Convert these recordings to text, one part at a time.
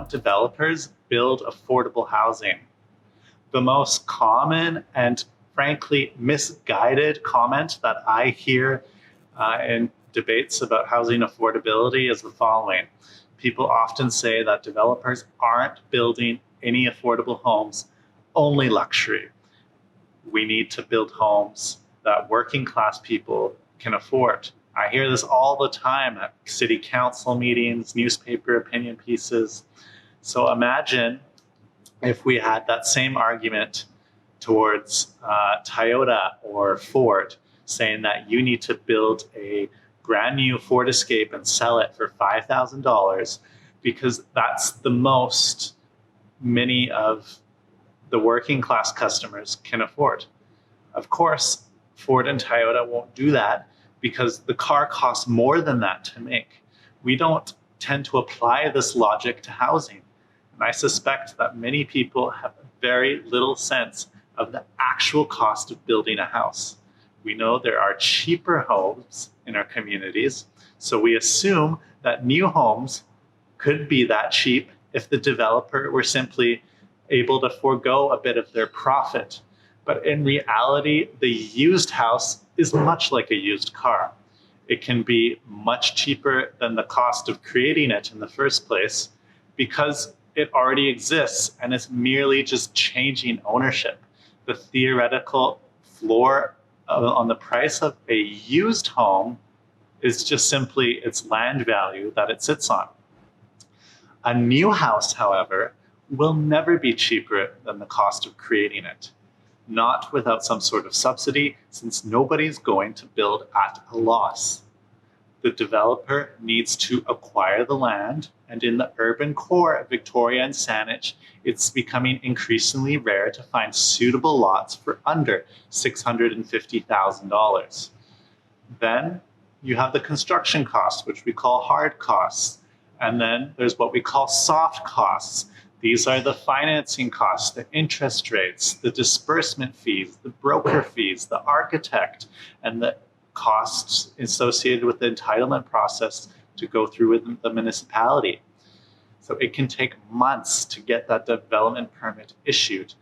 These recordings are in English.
don't developers build affordable housing? The most common and frankly misguided comment that I hear in debates about housing affordability is the following. People often say that developers aren't building any affordable homes, only luxury. We need to build homes that working class people can afford. I hear this all the time at city council meetings, newspaper opinion pieces. So imagine if we had that same argument towards Toyota or Ford, saying that you need to build a brand new Ford Escape and sell it for $5,000 because that's the most many of the working class customers can afford. Of course, Ford and Toyota won't do that because the car costs more than that to make. We don't tend to apply this logic to housing. And I suspect that many people have very little sense of the actual cost of building a house. We know there are cheaper homes in our communities, so we assume that new homes could be that cheap if the developer were simply able to forego a bit of their profit. But in reality, the used house is much like a used car. It can be much cheaper than the cost of creating it in the first place because it already exists and it's merely just changing ownership. The theoretical floor on the price of a used home is just simply its land value that it sits on. A new house, however, will never be cheaper than the cost of creating it. Not without some sort of subsidy, since nobody's going to build at a loss. The developer needs to acquire the land, and in the urban core of Victoria and Saanich, it's becoming increasingly rare to find suitable lots for under $650,000. Then you have the construction costs, which we call hard costs. And then there's what we call soft costs. These are the financing costs, the interest rates, the disbursement fees, the broker fees, the architect, and the costs associated with the entitlement process to go through with the municipality. So it can take months to get that development permit issued,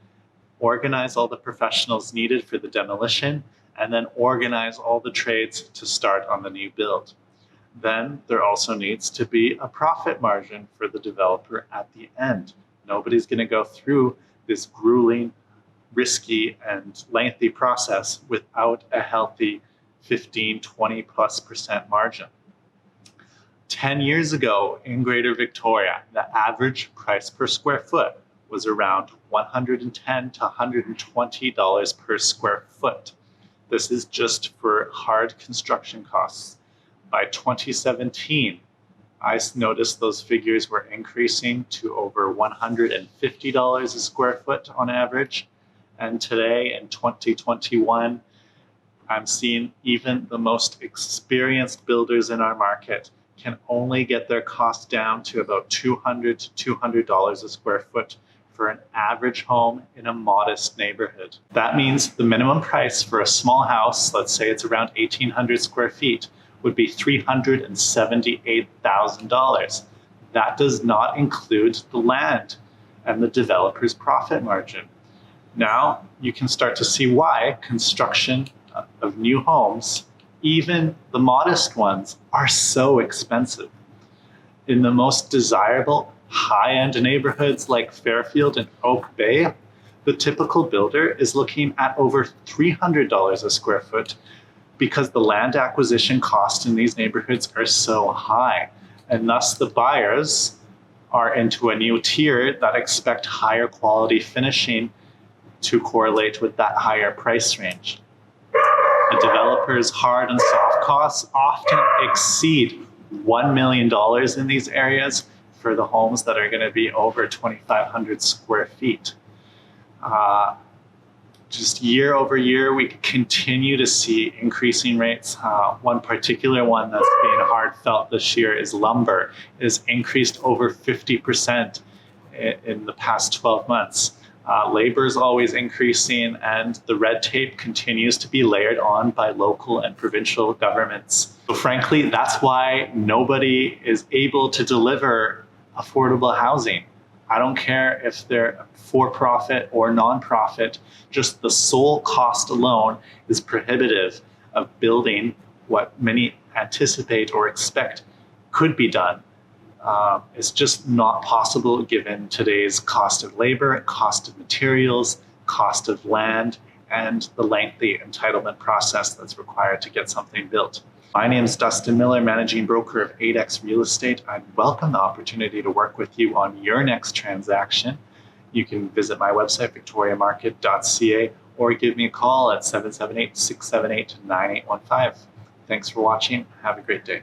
organize all the professionals needed for the demolition, and then organize all the trades to start on the new build. Then there also needs to be a profit margin for the developer at the end. Nobody's going to go through this grueling, risky, and lengthy process without a healthy 15, 20+% margin. 10 years ago in Greater Victoria, the average price per square foot was around $110 to $120 per square foot. This is just for hard construction costs. By 2017, I noticed those figures were increasing to over $150 a square foot on average. And today in 2021, I'm seeing even the most experienced builders in our market can only get their costs down to about $200 to $200 a square foot for an average home in a modest neighborhood. That means the minimum price for a small house, let's say it's around 1,800 square feet, would be $378,000. That does not include the land and the developer's profit margin. Now you can start to see why construction of new homes, even the modest ones, are so expensive. In the most desirable high-end neighborhoods like Fairfield and Oak Bay, the typical builder is looking at over $300 a square foot because the land acquisition costs in these neighborhoods are so high. And thus the buyers are into a new tier that expect higher quality finishing to correlate with that higher price range. The developer's hard and soft costs often exceed $1 million in these areas for the homes that are going to be over 2,500 square feet. Just year over year, we continue to see increasing rates. One particular one that's being hard felt this year is lumber. It has increased over 50% in the past 12 months. Labor is always increasing, and the red tape continues to be layered on by local and provincial governments. So frankly, that's why nobody is able to deliver affordable housing. I don't care if they're for-profit or non-profit, just the sole cost alone is prohibitive of building what many anticipate or expect could be done. It's just not possible given today's cost of labor, cost of materials, cost of land, and the lengthy entitlement process that's required to get something built. My name is Dustin Miller, managing broker of 8X Real Estate. I welcome the opportunity to work with you on your next transaction. You can visit my website, victoriamarket.ca, or give me a call at 778-678-9815. Thanks for watching. Have a great day.